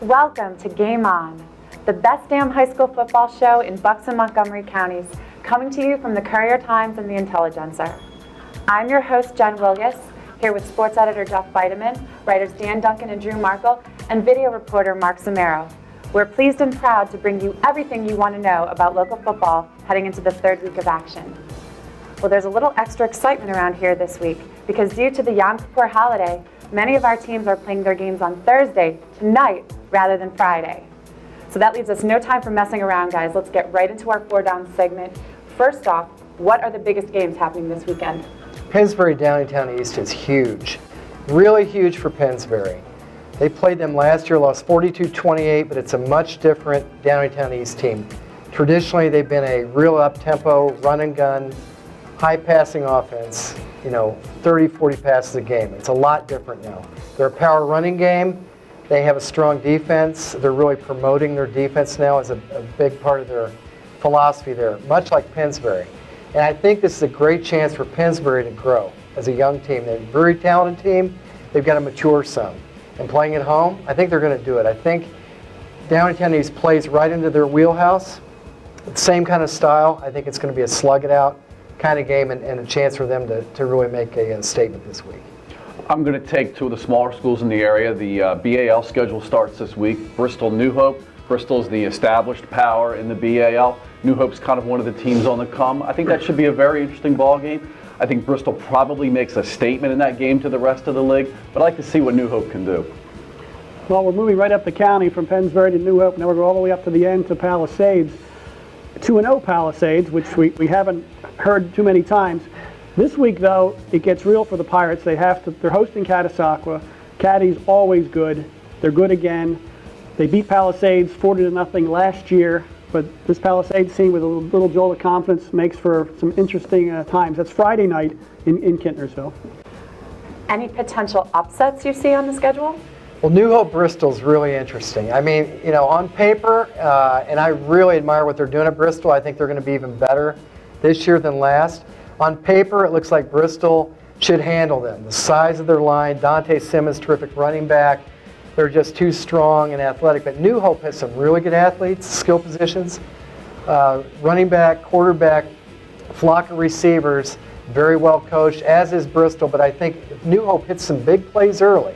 Welcome to Game On, the best damn high school football show in Bucks and Montgomery counties, coming to you from the Courier-Times and the Intelligencer. I'm your host, Jen Wilgus, here with sports editor Jeff Bideman, writers Dan Duncan and Drew Markle, and video reporter Mark Samaro. We're pleased and proud to bring you everything you want to know about local football heading into the third week of action. Well, there's a little extra excitement around here this week because due to the Yom Kippur holiday, many of our teams are playing their games on Thursday, tonight, rather than Friday. So that leaves us no time for messing around, guys. Let's get right into our four down segment. First off, what are the biggest games happening this weekend? Pennsbury Downingtown East is huge, really huge for Pennsbury. They played them last year, lost 42-28, but it's a much different Downingtown East team. Traditionally, they've been a real up-tempo, run-and-gun, high-passing offense, 30, 40 passes a game. It's a lot different now. They're a power running game. They have a strong defense. They're really promoting their defense now as a big part of their philosophy there, much like Pennsbury. And I think this is a great chance for Pennsbury to grow as a young team. They're a very talented team. They've got to mature some. And playing at home, I think they're going to do it. I think Downingtown East plays right into their wheelhouse. Same kind of style. I think it's going to be a slug-it-out kind of game and a chance for them to really make a statement this week. I'm going to take two of the smaller schools in the area. The BAL schedule starts this week. Bristol, New Hope. Bristol's the established power in the BAL. New Hope's kind of one of the teams on the come. I think that should be a very interesting ball game. I think Bristol probably makes a statement in that game to the rest of the league, but I'd like to see what New Hope can do. Well, we're moving right up the county from Pennsbury to New Hope. Now we're going all the way up to the end to Palisades. 2-0 Palisades, which we haven't heard too many times. This week, though, it gets real for the Pirates. They're hosting Catasauqua. Caddy's always good. They're good again. They beat Palisades 40-0 last year, but this Palisades team with a little jolt of confidence makes for some interesting times. That's Friday night in Kintnersville. Any potential upsets you see on the schedule? Well, New Hope Bristol's really interesting. I mean, on paper, and I really admire what they're doing at Bristol. I think they're going to be even better this year than last. On paper, it looks like Bristol should handle them. The size of their line, Dante Simmons, terrific running back. They're just too strong and athletic. But New Hope has some really good athletes, skill positions, running back, quarterback, flock of receivers, very well coached, as is Bristol. But I think if New Hope hits some big plays early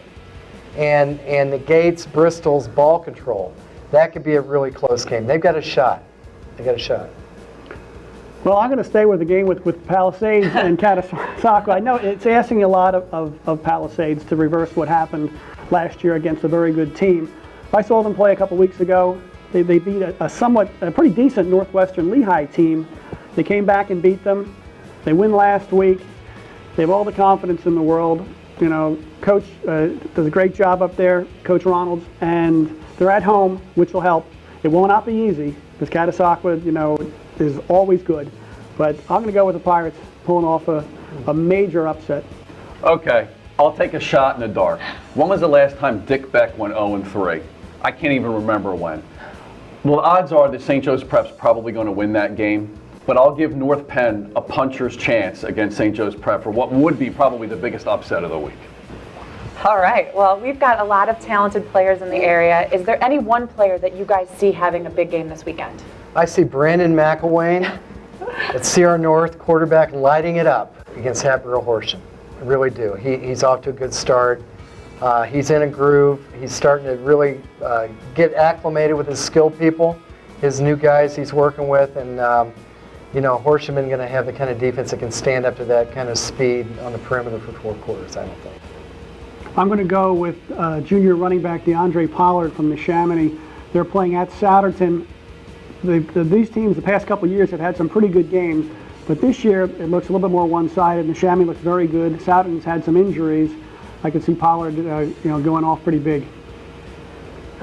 and negates Bristol's ball control, that could be a really close game. They've got a shot. Well, I'm going to stay with the game with Palisades and Catasauqua. I know it's asking a lot of Palisades to reverse what happened last year against a very good team. I saw them play a couple weeks ago. They beat a pretty decent Northwestern Lehigh team. They came back and beat them. They win last week. They have all the confidence in the world. Coach does a great job up there, Coach Ronalds, and they're at home, which will help. It will not be easy because Catasauqua, is always good. But I'm going to go with the Pirates pulling off a major upset. Okay, I'll take a shot in the dark. When was the last time Dick Beck went 0-3? I can't even remember when. Well, the odds are that St. Joe's Prep's probably going to win that game, but I'll give North Penn a puncher's chance against St. Joe's Prep for what would be probably the biggest upset of the week. All right, well, we've got a lot of talented players in the area. Is there any one player that you guys see having a big game this weekend? I see Brandon McElwain at Sierra North, quarterback, lighting it up against Hatboro Horsham. I really do. He's off to a good start. He's in a groove. He's starting to really get acclimated with his skilled people, his new guys he's working with, and Horsham isn't going to have the kind of defense that can stand up to that kind of speed on the perimeter for 4 quarters, I don't think. I'm going to go with junior running back DeAndre Pollard from the Neshaminy. They're playing at Souderton. These teams the past couple of years have had some pretty good games, but this year it looks a little bit more one-sided. Neshaminy looks very good. Souderton's had some injuries. I could see Pollard going off pretty big.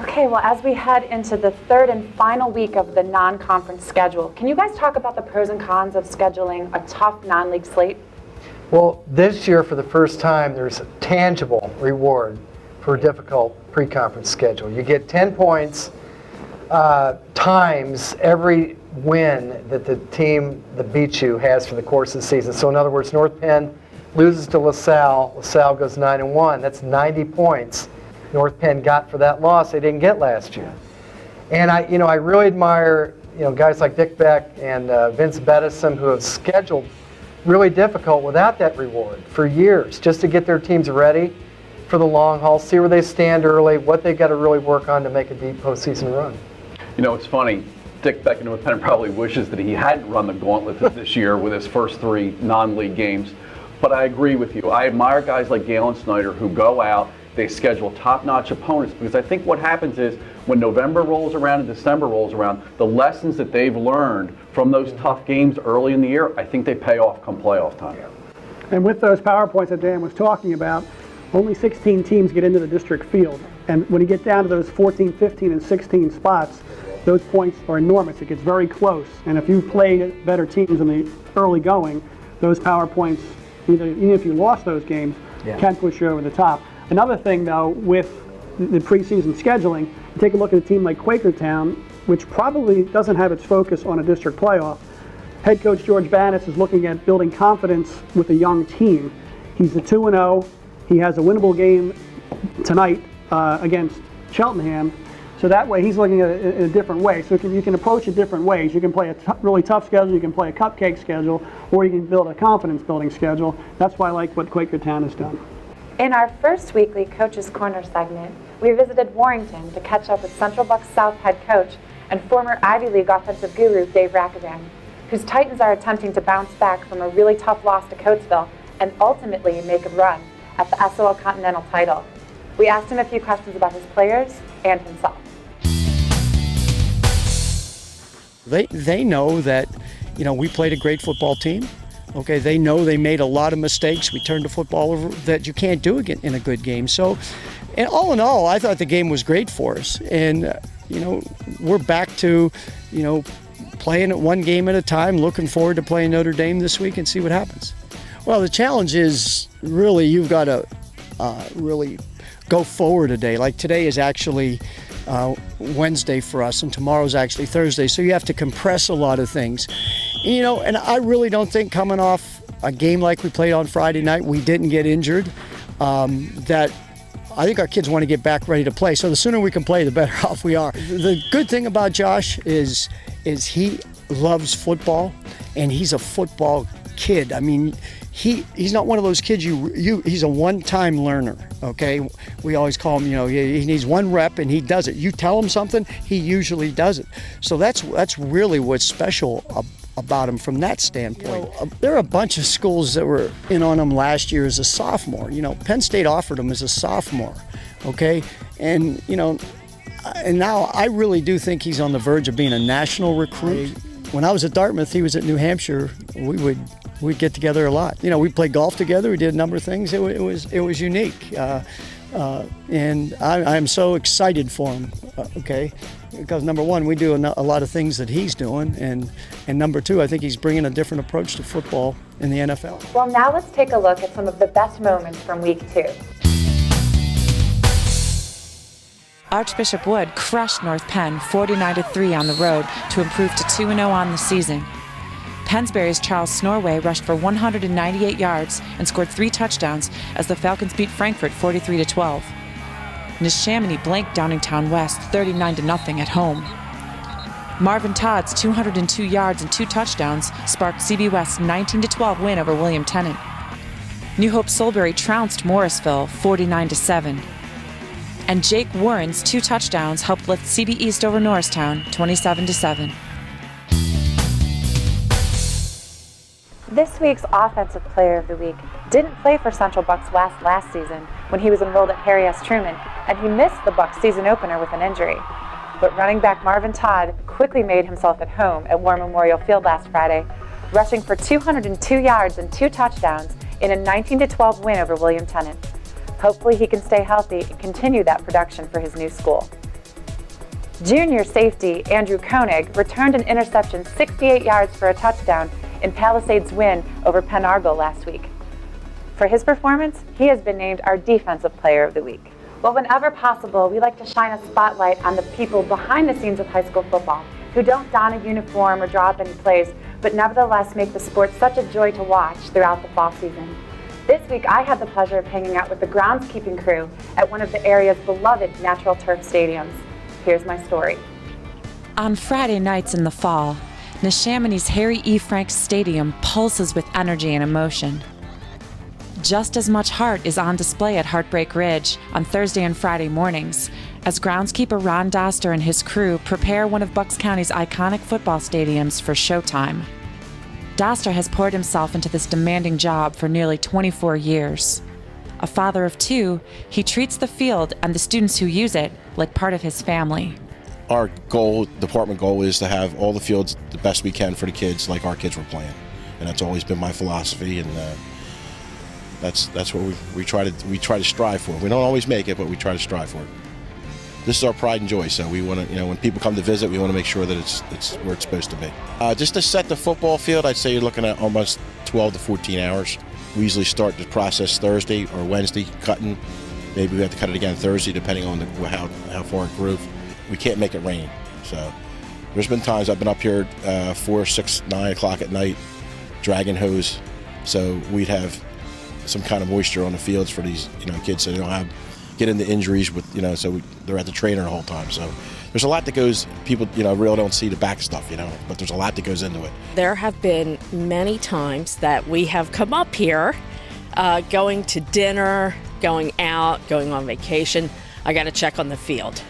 Okay, well, as we head into the third and final week of the non-conference schedule, can you guys talk about the pros and cons of scheduling a tough non-league slate? Well, this year, for the first time, there's a tangible reward for a difficult pre-conference schedule. You get 10 points times every win that the team that beats you has for the course of the season. So in other words, North Penn loses to LaSalle. LaSalle goes 9-1. That's 90 points North Penn got for that loss they didn't get last year. And I really admire guys like Dick Beck and Vince Bettison, who have scheduled really difficult without that reward for years, just to get their teams ready for the long haul, see where they stand early, what they've got to really work on to make a deep postseason run. It's funny. Dick Beck in North Penn probably wishes that he hadn't run the gauntlet this year with his first 3 non-league games. But I agree with you. I admire guys like Galen Snyder who go out, they schedule top-notch opponents, because I think what happens is when November rolls around and December rolls around, the lessons that they've learned from those tough games early in the year, I think they pay off come playoff time. And with those PowerPoints that Dan was talking about, only 16 teams get into the district field. And when you get down to those 14, 15, and 16 spots, those points are enormous. It gets very close. And if you play better teams in the early going, those PowerPoints, even if you lost those games, can push you over the top. Another thing, though, with the preseason scheduling, you take a look at a team like Quakertown, which probably doesn't have its focus on a district playoff. Head coach George Bannis is looking at building confidence with a young team. He's a 2-0. He has a winnable game tonight against Cheltenham. So that way, he's looking at it in a different way. So you can approach it different ways. You can play a really tough schedule, you can play a cupcake schedule, or you can build a confidence-building schedule. That's why I like what Quakertown has done. In our first weekly Coach's Corner segment, we visited Warrington to catch up with Central Bucks South head coach and former Ivy League offensive guru Dave Rackavan, whose Titans are attempting to bounce back from a really tough loss to Coatesville and ultimately make a run at the SOL Continental title. We asked him a few questions about his players and himself. They know that, we played a great football team. Okay, they know they made a lot of mistakes. We turned the football over that you can't do again in a good game. So, and all in all, I thought the game was great for us. And, we're back to, playing it one game at a time, looking forward to playing Notre Dame this week and see what happens. Well, the challenge is really you've got to really go forward a day. Like today is actually Wednesday for us, and tomorrow's actually Thursday. So you have to compress a lot of things. And I really don't think coming off a game like we played on Friday night, we didn't get injured, that I think our kids want to get back ready to play. So the sooner we can play, the better off we are. The good thing about Josh is he loves football, and he's a football kid. I mean, he's not one of those kids he's a one-time learner, okay? We always call him, he needs one rep and he does it. You tell him something, he usually does it. So that's really what's special about him from that standpoint. There are a bunch of schools that were in on him last year as a sophomore. Penn State offered him as a sophomore, okay? And, and now I really do think he's on the verge of being a national recruit. When I was at Dartmouth, he was at New Hampshire. We'd get together a lot. We played golf together. We did a number of things. It was unique, and I'm so excited for him. Okay, because number one, we do a lot of things that he's doing, and number two, I think he's bringing a different approach to football in the NFL. Well, now let's take a look at some of the best moments from week 2. Archbishop Wood crushed North Penn 49-3 on the road to improve to 2-0 on the season. Pennsbury's Charles Snorway rushed for 198 yards and scored 3 touchdowns as the Falcons beat Frankfurt 43-12. Neshaminy blanked Downingtown West 39-0 at home. Marvin Todd's 202 yards and 2 touchdowns sparked CB West's 19-12 win over William Tennant. New Hope-Solebury trounced Morrisville 49-7. And Jake Warren's 2 touchdowns helped lift CB East over Norristown 27-7. This week's Offensive Player of the Week didn't play for Central Bucks West last season when he was enrolled at Harry S. Truman, and he missed the Bucks season opener with an injury. But running back Marvin Todd quickly made himself at home at War Memorial Field last Friday, rushing for 202 yards and 2 touchdowns in a 19-12 win over William Tennant. Hopefully he can stay healthy and continue that production for his new school. Junior safety Andrew Koenig returned an interception 68 yards for a touchdown in Palisades' win over Penn Argo last week. For his performance, he has been named our Defensive Player of the Week. Well, whenever possible, we like to shine a spotlight on the people behind the scenes of high school football who don't don a uniform or draw up any plays, but nevertheless make the sport such a joy to watch throughout the fall season. This week, I had the pleasure of hanging out with the groundskeeping crew at one of the area's beloved natural turf stadiums. Here's my story. On Friday nights in the fall, Neshamony's Harry E. Frank Stadium pulses with energy and emotion. Just as much heart is on display at Heartbreak Ridge on Thursday and Friday mornings, as groundskeeper Ron Doster and his crew prepare one of Bucks County's iconic football stadiums for showtime. Doster has poured himself into this demanding job for nearly 24 years. A father of two, he treats the field and the students who use it like part of his family. Our goal, department goal, is to have all the fields the best we can for the kids, like our kids were playing, and that's always been my philosophy, and that's what we try to strive for. We don't always make it, but we try to strive for it. This is our pride and joy, so we want to, when people come to visit, we want to make sure that it's where it's supposed to be. Just to set the football field, I'd say you're looking at almost 12 to 14 hours. We usually start the process Thursday or Wednesday, cutting. Maybe we have to cut it again Thursday, depending on how far it grew. We can't make it rain, so there's been times I've been up here 4, 6, 9 o'clock at night, dragging hose, so we'd have some kind of moisture on the fields for these kids, so they don't get into injuries with so they're at the trainer the whole time. So there's a lot that goes. People really don't see the back stuff, but there's a lot that goes into it. There have been many times that we have come up here, going to dinner, going out, going on vacation. I got to check on the field.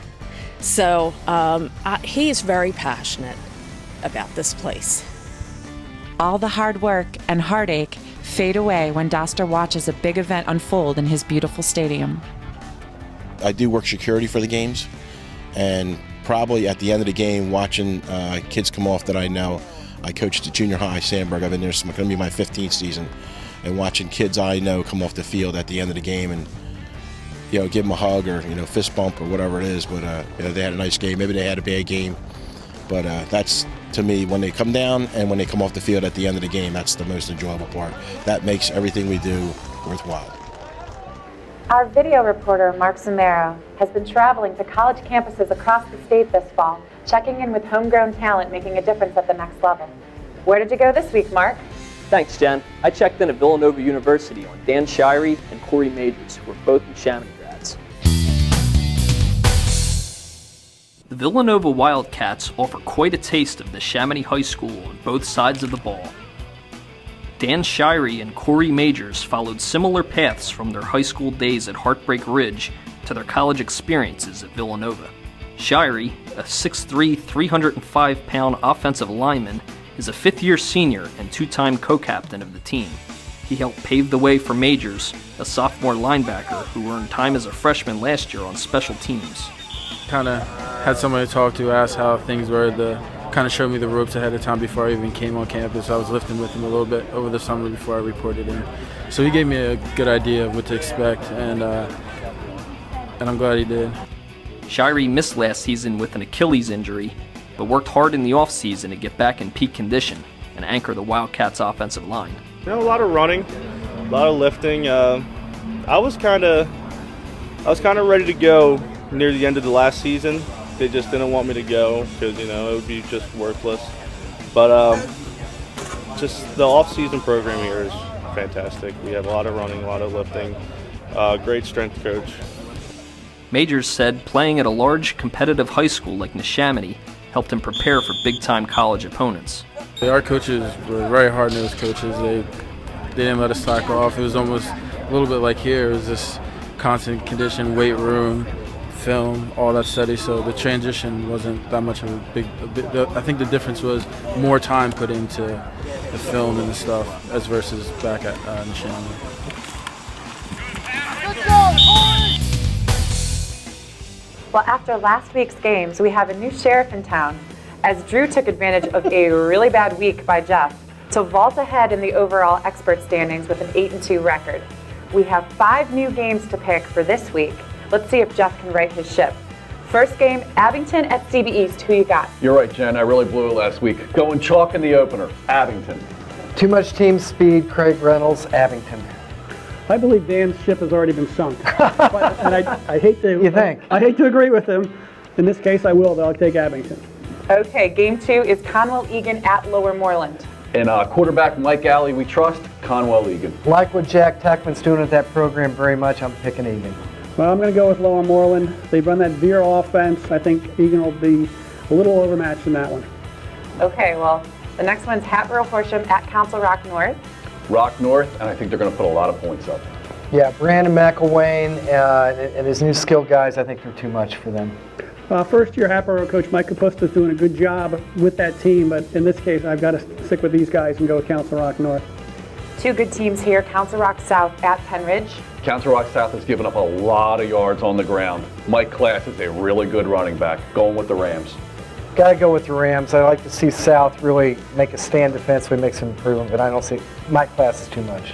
So he is very passionate about this place. All the hard work and heartache fade away when Doster watches a big event unfold in his beautiful stadium. I do work security for the games, and probably at the end of the game, watching kids come off that I know. I coached at junior high, Sandburg. I've been there, it's going to be my 15th season, and watching kids I know come off the field at the end of the game and give them a hug or fist bump or whatever it is. But they had a nice game. Maybe they had a bad game, but that's, to me, when they come down and when they come off the field at the end of the game, that's the most enjoyable part. That makes everything we do worthwhile. Our video reporter, Mark Zamero, has been traveling to college campuses across the state this fall, checking in with homegrown talent making a difference at the next level. Where did you go this week, Mark? Thanks, Jen. I checked in at Villanova University on Dan Shirey and Corey Majors, who are both Neshamony grads. The Villanova Wildcats offer quite a taste of Neshamony High School on both sides of the ball. Dan Shirey and Corey Majors followed similar paths from their high school days at Heartbreak Ridge to their college experiences at Villanova. Shirey, a 6'3", 305-pound offensive lineman, is a fifth-year senior and two-time co-captain of the team. He helped pave the way for Majors, a sophomore linebacker who earned time as a freshman last year on special teams. Kind of had someone to talk to, ask how things were, kind of showed me the ropes ahead of time before I even came on campus. I was lifting with him a little bit over the summer before I reported in. So he gave me a good idea of what to expect, and I'm glad he did. Shirey missed last season with an Achilles injury, but worked hard in the offseason to get back in peak condition and anchor the Wildcats' offensive line. A lot of running, a lot of lifting. I was kind of ready to go near the end of the last season. They just didn't want me to go because, it would be just worthless. But just the off-season program here is fantastic. We have a lot of running, a lot of lifting, great strength coach. Majors said playing at a large competitive high school like Neshamony helped him prepare for big-time college opponents. Our coaches were very hard-nosed coaches. They didn't let us slack off. It was almost a little bit like here. It was just constant condition, weight room, film, all that study, so the transition wasn't that much of I think the difference was more time put into the film and the stuff as versus back at Neshamony. Well, after last week's games, we have a new sheriff in town, as Drew took advantage of a really bad week by Jeff to vault ahead in the overall expert standings with an 8-2 record. We have 5 new games to pick for this week. Let's see if Jeff can right his ship. First game, Abington at CB East. Who you got? You're right, Jen. I really blew it last week. Going chalk in the opener. Abington. Too much team speed, Craig Reynolds, Abington. I believe Dan's ship has already been sunk. And I hate to. You think? I hate to agree with him. In this case, I will, though. I'll take Abington. Okay, game 2 is Conwell-Egan at Lower Moreland. And quarterback Mike Alley, we trust. Conwell-egan. Like what Jack Tuckman's doing at that program very much, I'm picking Egan. Well, I'm going to go with Lower Moreland. They run that veer offense. I think Egan will be a little overmatched in that one. Okay, well, the next one's Hatboro Horsham at Council Rock North. Rock North, and I think they're going to put a lot of points up. Yeah, Brandon McElwain and his new skill guys, I think they're too much for them. First-year Hatboro coach Mike Kapusta is doing a good job with that team, but in this case, I've got to stick with these guys and go with Council Rock North. Two good teams here, Council Rock South at Penridge. Council Rock South has given up a lot of yards on the ground. Mike Class is a really good running back. Going with the Rams. Got to go with the Rams. I like to see South really make a stand defensively, make some improvement, but I don't see Mike Class is too much.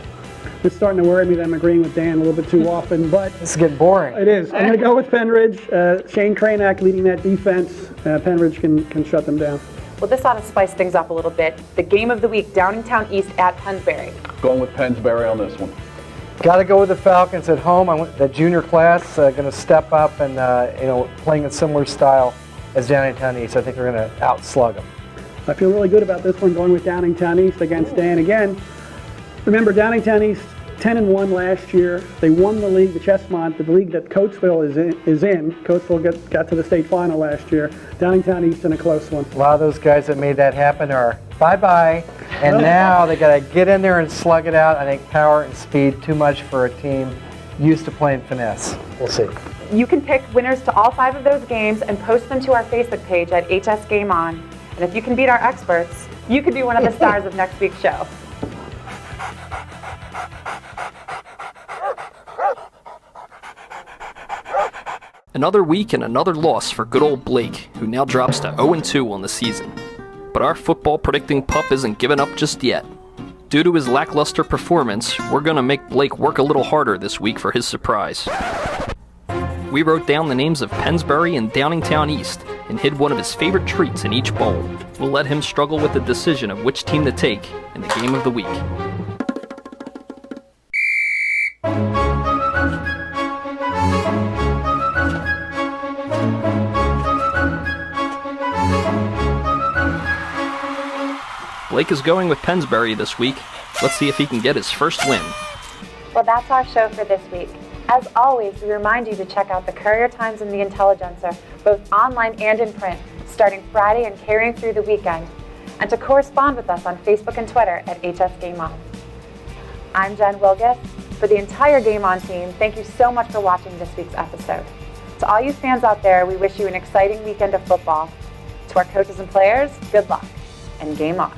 It's starting to worry me that I'm agreeing with Dan a little bit too often, but This is getting boring. it is. I'm going to go with Penridge. Shane Cranack leading that defense. Penridge can shut them down. Well, this ought to spice things up a little bit. The game of the week, Downingtown East at Pennsbury. Going with Pennsbury on this one. Got to go with the Falcons at home. The junior class going to step up and playing a similar style as Downingtown East. I think they're going to outslug them. I feel really good about this one, going with Downingtown East against Dan again. Remember, Downingtown East 10-1 last year. They won the league, the Chestmont, the league that Coatesville is in. Coatesville got to the state final last year. Downingtown East in a close one. A lot of those guys that made that happen are bye-bye, and now they got to get in there and slug it out. I think power and speed too much for a team used to playing finesse. We'll see. You can pick winners to all 5 of those games and post them to our Facebook page at HS Game On. And if you can beat our experts, you could be one of the stars of next week's show. Another week and another loss for good old Blake, who now drops to 0-2 on the season. But our football predicting pup isn't giving up just yet. Due to his lackluster performance, we're going to make Blake work a little harder this week for his surprise. We wrote down the names of Pennsbury and Downingtown East and hid one of his favorite treats in each bowl. We'll let him struggle with the decision of which team to take in the game of the week. Blake is going with Pennsbury this week. Let's see if he can get his first win. Well, that's our show for this week. As always, we remind you to check out the Courier Times and the Intelligencer, both online and in print, starting Friday and carrying through the weekend, and to correspond with us on Facebook and Twitter at HS Game On. I'm Jen Wilgus. For the entire Game On team, thank you so much for watching this week's episode. To all you fans out there, we wish you an exciting weekend of football. To our coaches and players, good luck, and game on.